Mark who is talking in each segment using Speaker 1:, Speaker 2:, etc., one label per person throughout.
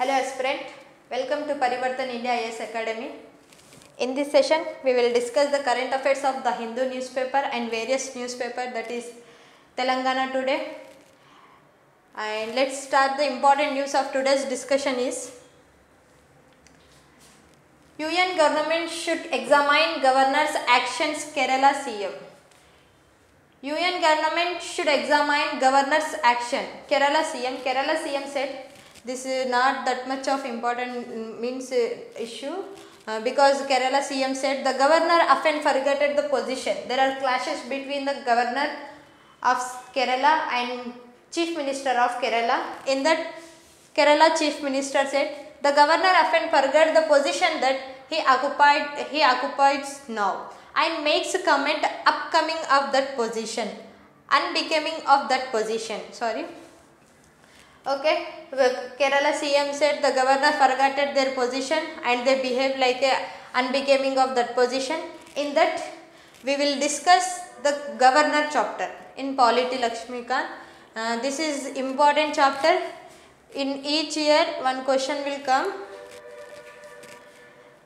Speaker 1: Hello aspirant, welcome to Parivartan India IAS Academy. In this session, we will discuss the current affairs of the Hindu newspaper and various newspaper, that is Telangana Today. And let's start. The important news of today's discussion is UN government should examine governor's actions, Kerala CM. UN government should examine governor's action, Kerala CM. Kerala CM said this is not that much of important issue because Kerala CM said the governor often forgot the position. There are clashes between the governor of Kerala and Chief Minister of Kerala. In that, Kerala Chief Minister said the governor often forgot the position that he occupies now and makes a comment upcoming of that position, unbecoming of that position. Okay, Kerala CM said the governor forgot their position and they behave like a unbecoming of that position. In that, we will discuss the governor chapter in Polity Lakshmikant. This is important chapter. In each year, one question will come.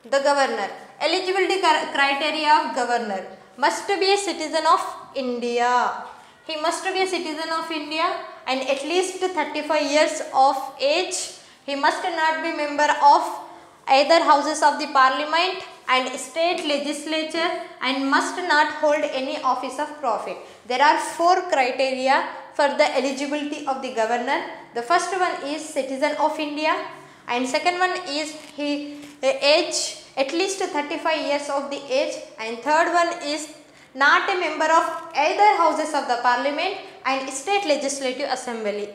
Speaker 1: The governor. Eligibility criteria of governor. Must be a citizen of India. He must be a citizen of India and at least 35 years of age. He must not be member of either houses of the parliament and state legislature and must not hold any office of profit. There are 4 criteria for the eligibility of the governor. The first one is citizen of India and second one is he age at least 35 years of the age, and third one is not a member of either houses of the parliament and state legislative assembly,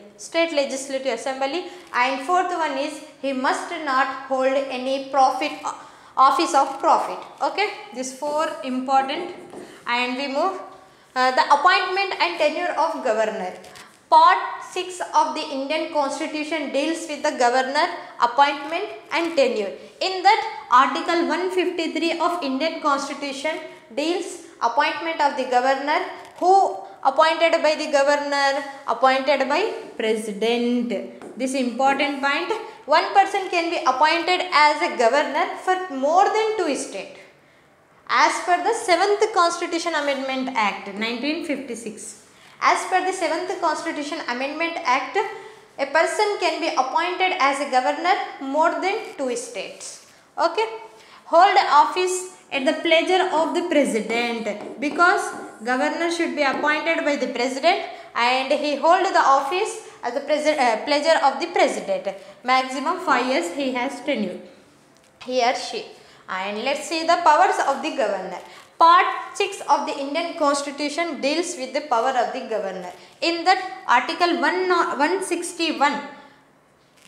Speaker 1: and fourth one is he must not hold any office of profit. Okay, these 4 important. And we move the appointment and tenure of governor. Part 6 of the Indian Constitution deals with the governor appointment and tenure. In that, Article 153 of Indian Constitution deals appointment of the governor. Who appointed by the governor? Appointed by president. This important point. One person can be appointed as a governor for more than 2 states. As per the 7th Constitution Amendment Act 1956. As per the 7th Constitution Amendment Act, a person can be appointed as a governor more than 2 states. Okay. Hold office at the pleasure of the president, because governor should be appointed by the president and he hold the office at the pleasure of the president. Maximum 5 years he has tenure, he or she. And let's see the powers of the governor. Part 6 of the Indian Constitution deals with the power of the governor. In that, Article 161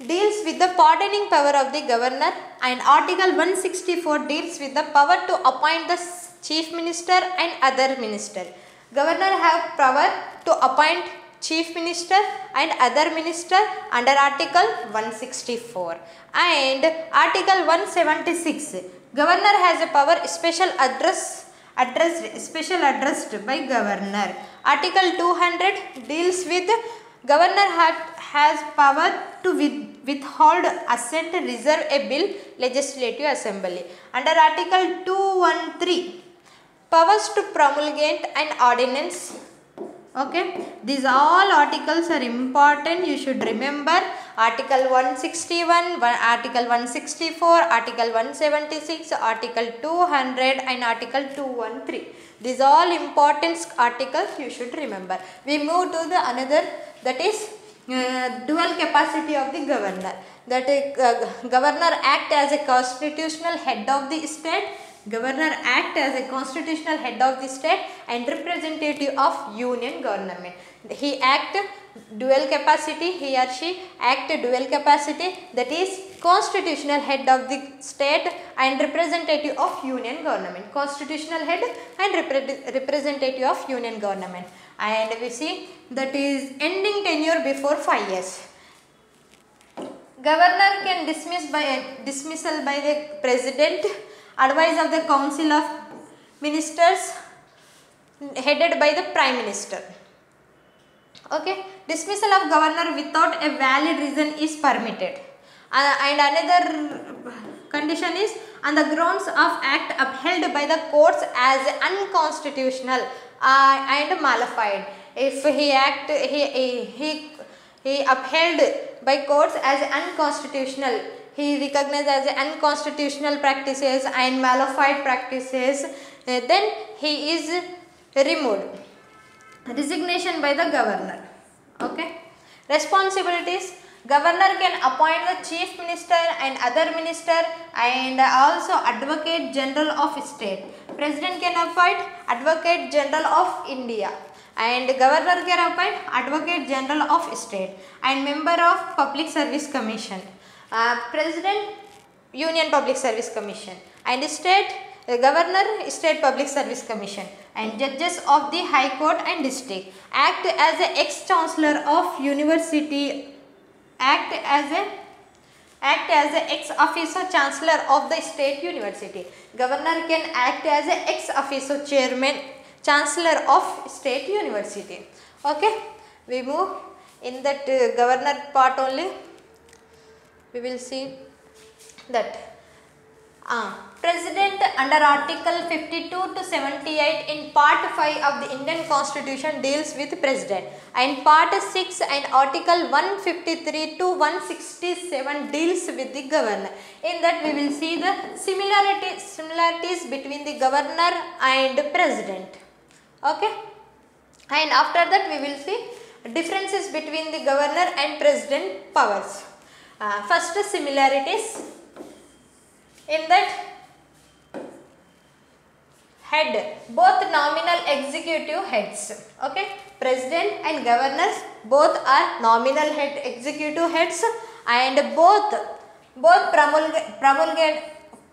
Speaker 1: deals with the pardoning power of the governor and Article 164 deals with the power to appoint the chief minister and other minister. Governor have power to appoint chief minister and other minister under Article 164. And Article 176, governor has a power addressed by governor. Article 200 deals with governor has power to withhold assent, reserve a bill, legislative assembly. Under Article 213, powers to promulgate an ordinance. Okay, these all articles are important, you should remember. Article 161, Article 164, Article 176, Article 200 and Article 213. These all important articles you should remember. We move to the another, that is dual capacity of the governor. That governor act as a constitutional head of the state. Governor act as a constitutional head of the state and representative of union government. He act dual capacity, he or she act dual capacity, that is constitutional head of the state and representative of union government. Constitutional head and representative of union government. And we see that is ending tenure before 5 years. Governor can dismissal by the president, advice of the council of ministers headed by the prime minister. Okay, dismissal of governor without a valid reason is permitted. And another condition is on the grounds of act upheld by the courts as unconstitutional and malified. If he upheld by courts as unconstitutional, he recognized as unconstitutional practices and malified practices, then he is removed. Resignation by the governor. Okay. Responsibilities. Governor can appoint the chief minister and other minister and also advocate general of state. President can appoint advocate general of India, and governor can appoint advocate general of state and member of public service commission. President Union Public Service Commission, and state governor state public service commission, and judges of the high court and district act as a ex-chancellor of university, act as a ex officio chancellor of the state university. Governor can act as a ex officio chairman chancellor of state university. Okay, we move in that governor part only. We will see that President under Article 52 to 78 in Part 5 of the Indian Constitution deals with President, and Part 6 and Article 153 to 167 deals with the Governor. In that we will see the similarities between the Governor and President. Okay, and after that we will see differences between the Governor and President powers. First, similarities. In that, head, both nominal executive heads. Okay, president and governors both are nominal head executive heads, and both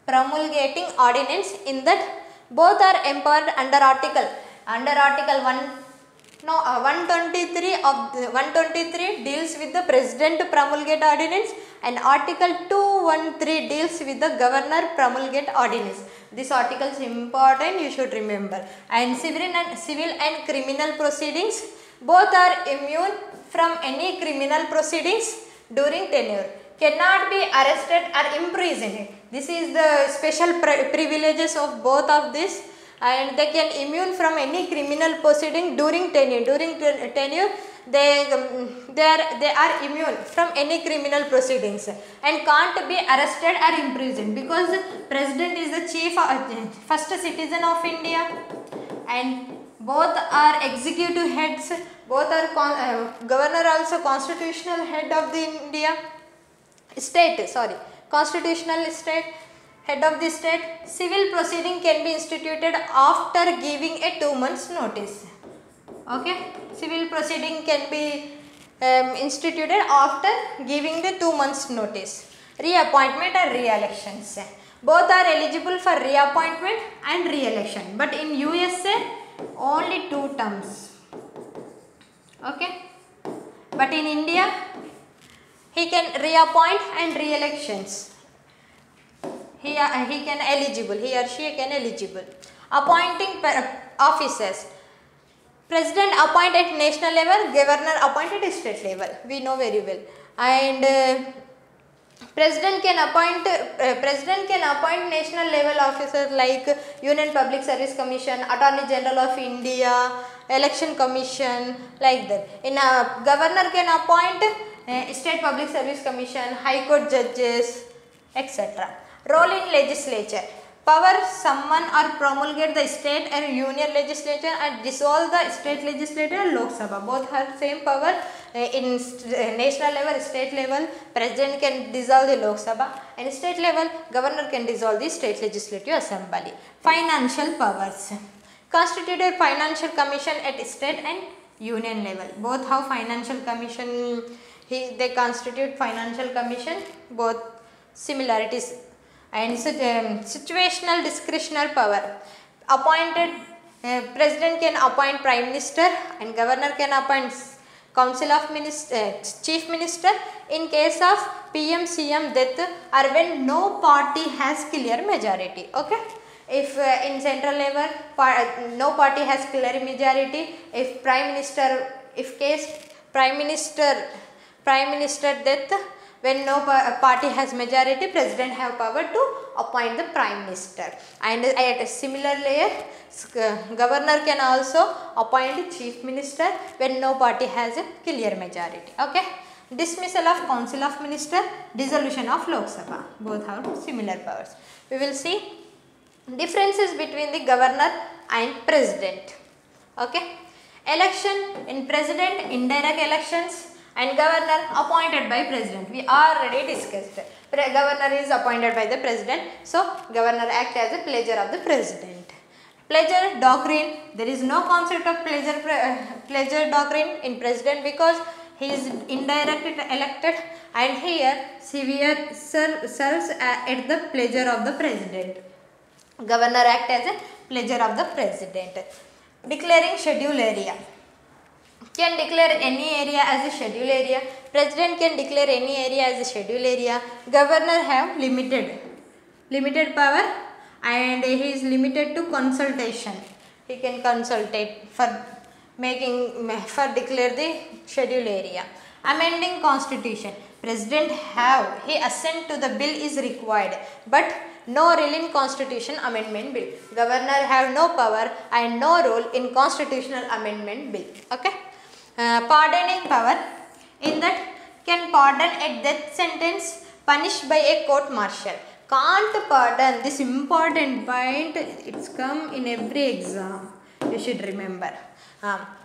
Speaker 1: promulgating ordinance. In that, both are empowered under Article 123 of 123 deals with the president promulgate ordinance, and Article 213 deals with the governor promulgate ordinance. This article is important, you should remember. And civil and criminal proceedings, both are immune from any criminal proceedings during tenure, cannot be arrested or imprisoned. This is the special privileges of both of this, and they can immune from any criminal proceeding during tenure. During tenure, they are immune from any criminal proceedings and can't be arrested or imprisoned, because president is the chief first citizen of India, and both are executive heads, both are governor also constitutional head of the India state, constitutional state, head of the state. Civil proceeding can be instituted after giving a 2 months notice. Okay, civil proceeding can be instituted after giving the 2 months notice. Reappointment or re-elections, both are eligible for reappointment and re-election, but in USA only 2 terms. Okay, but in India he can reappoint and re-elections. He can eligible, he or she can eligible. Appointing officers. President appoint at national level, governor appointed at state level. We know very well. And president can appoint national level officers like Union Public Service Commission, Attorney General of India, Election Commission, like that. In governor can appoint State Public Service Commission, High Court judges, etc. Role in legislature. Power summon or promulgate the state and union legislature and dissolve the state legislature and Lok Sabha. Both have same power. In national level, state level, president can dissolve the Lok Sabha, and state level, governor can dissolve the state legislative assembly. Financial powers. Constituted financial commission at state and union level. Both have financial commission. They constitute financial commission. Both similarities. And situational discretionary power. Appointed president can appoint prime minister, and governor can appoint council of chief minister in case of PM CM death or when no party has clear majority. Okay, if in central level no party has clear majority, if prime minister death when no party has majority, president have power to appoint the prime minister. And at a similar layer, governor can also appoint chief minister when no party has a clear majority. Okay. Dismissal of council of minister, dissolution of Lok Sabha, both have similar powers. We will see differences between the governor and president. Okay. Election in president, indirect elections, and governor appointed by president. We already discussed. Governor is appointed by the president, so governor acts as a pleasure of the president. Pleasure doctrine, there is no concept of pleasure doctrine in president because he is indirectly elected, and here he serves at the pleasure of the president. Governor acts as a pleasure of the president. Declaring schedule area. Can declare any area as a schedule area. President can declare any area as a schedule area. Governor have limited power, and he is limited to consultation. He can consultate for declare the schedule area. Amending constitution. President have he assent to the bill is required, but no role in constitution amendment bill. Governor have no power and no role in constitutional amendment bill. Okay. Pardoning power, in that can pardon a death sentence punished by a court martial. Can't pardon, this important point, it's come in every exam, you should remember.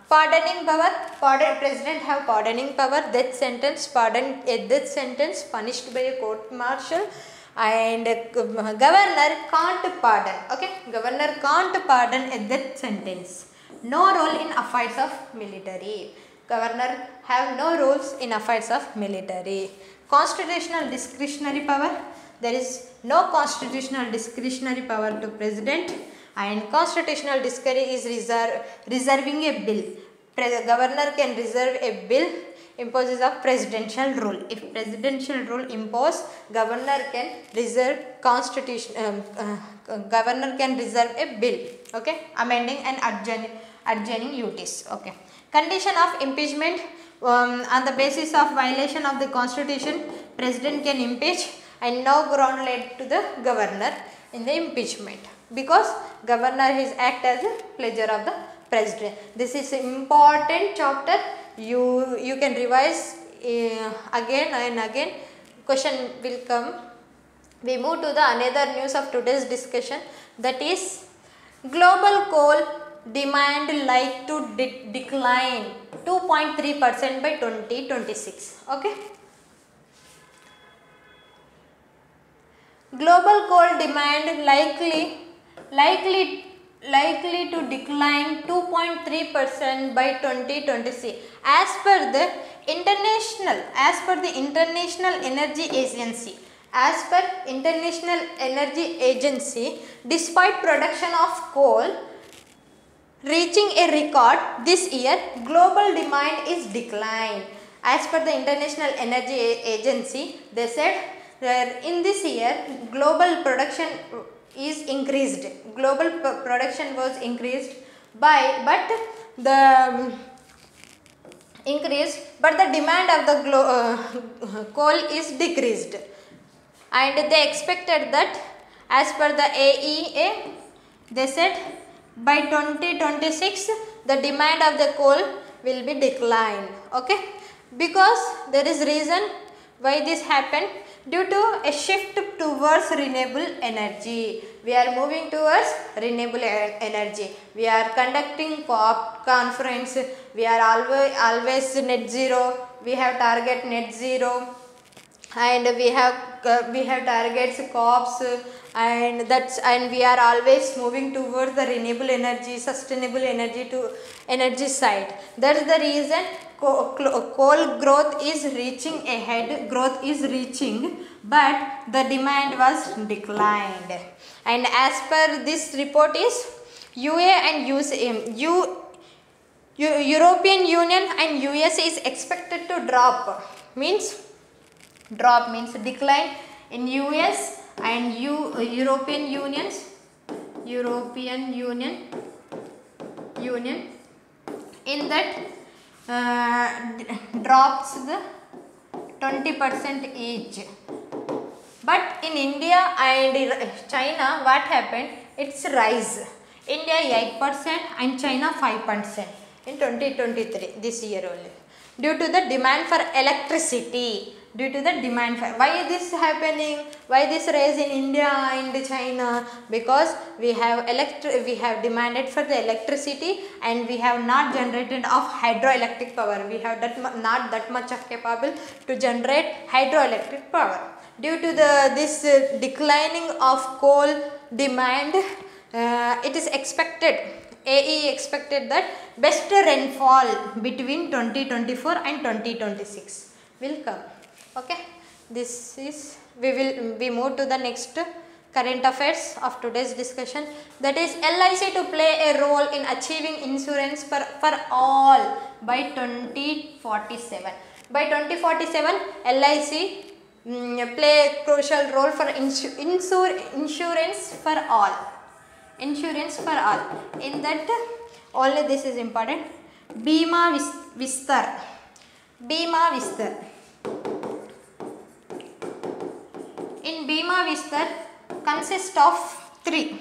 Speaker 1: Pardoning power, president have pardoning power, death sentence, pardon a death sentence punished by a court martial, and governor can't pardon. Okay, governor can't pardon a death sentence. No role in affairs of military. Governor have no roles in affairs of military. Constitutional discretionary power. There is no constitutional discretionary power to president, and constitutional discretion is reserving a bill. Governor can reserve a bill imposes of presidential rule. If presidential rule impose, governor can reserve governor can reserve a bill. Okay, amending and adjourning duties. Okay. Condition of impeachment, on the basis of violation of the constitution, president can impeach, and no ground laid to the governor in the impeachment, because governor is act as a pleasure of the president. This is important chapter. You can revise again and again. Question will come. We move to the another news of today's discussion, that is global coal demand like to decline 2.3% by 2026. Okay. Global coal demand likely to decline 2.3% by 2026 as per the International Energy Agency. As per International Energy Agency, despite production of coal reaching a record this year, global demand is declined. As per the International Energy Agency, they said that in this year global production is increased. Global production was increased by, but the demand of the coal is decreased, and they expected that, as per the AEA, they said by 2026 the demand of the coal will be declined. Okay, because there is reason why this happened, due to a shift towards renewable energy. We are moving towards renewable energy. We are conducting COP conference. We are always net zero. We have target net zero, and we have targets COPs, and we are always moving towards the renewable energy, sustainable energy to energy side. That's the reason coal growth is reaching, but the demand was declined. And as per this report is UA and European Union and US is expected to drop means decline in US and European Union in that drops the 20% each. But in India and China, what happened? It's rise. India 8% and China 5% in 2023, this year only. Due to the demand for electricity. Due to the demand for, why this happening? Why this rise in India and China? Because we have demanded for the electricity and we have not generated of hydroelectric power. We have not that much of capable to generate hydroelectric power. Due to this declining of coal demand, it is expected, AE expected that best rainfall between 2024 and 2026 will come. Okay, this is, we move to the next current affairs of today's discussion, that is LIC to play a role in achieving insurance for all by 2047. By 2047, LIC play a crucial role for insurance for all. Insurance for all. In that, only this is important. Bima Vistar. Bima Vistar. In Bima Vistar consists of three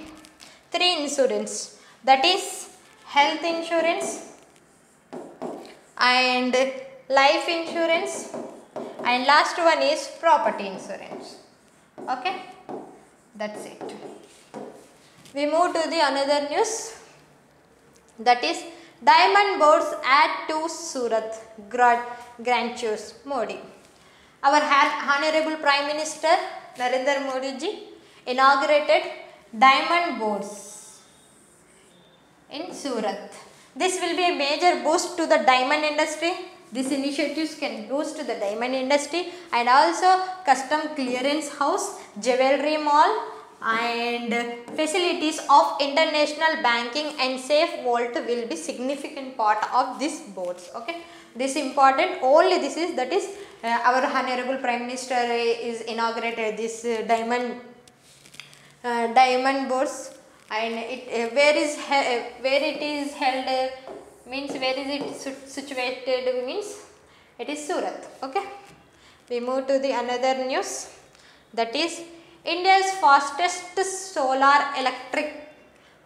Speaker 1: insurance, that is health insurance and life insurance, and last one is property insurance. Okay, that's it. We move to the another news, that is diamond boards add to Surat gratuitous Modi. Our Honorable Prime Minister Narendra Modi ji inaugurated diamond boards in Surat. This will be a major boost to the diamond industry. These initiatives can boost the diamond industry, and also custom clearance house, jewelry mall and facilities of international banking and safe vault will be significant part of these boards. Okay, this important, only this is, that is our Honorable Prime Minister is inaugurated this diamond boards, and it where it is held means where is it situated means it is Surat. Okay, we move to the another news, that is India's fastest solar electric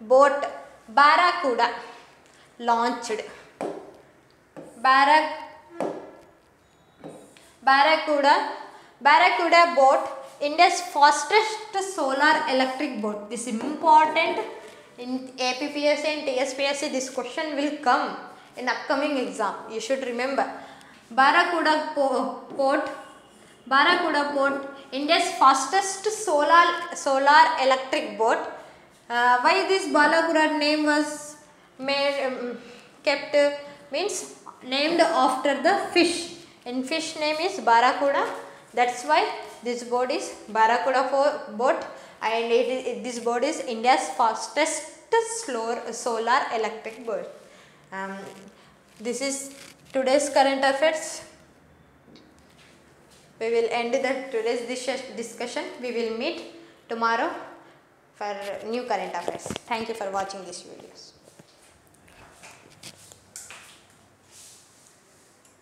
Speaker 1: boat Barracuda launched. Barracuda boat, India's fastest solar electric boat. This is important in APPSC and TSPSC. This question will come in upcoming exam. You should remember. Barracuda boat, India's fastest solar electric boat. Why this Barracuda name was kept means named after the fish. In fish name is Barracuda. That's why this boat is Barracuda boat, and this boat is India's fastest solar electric boat. This is today's current affairs. We will end today's discussion. We will meet tomorrow for new current affairs. Thank you for watching these videos.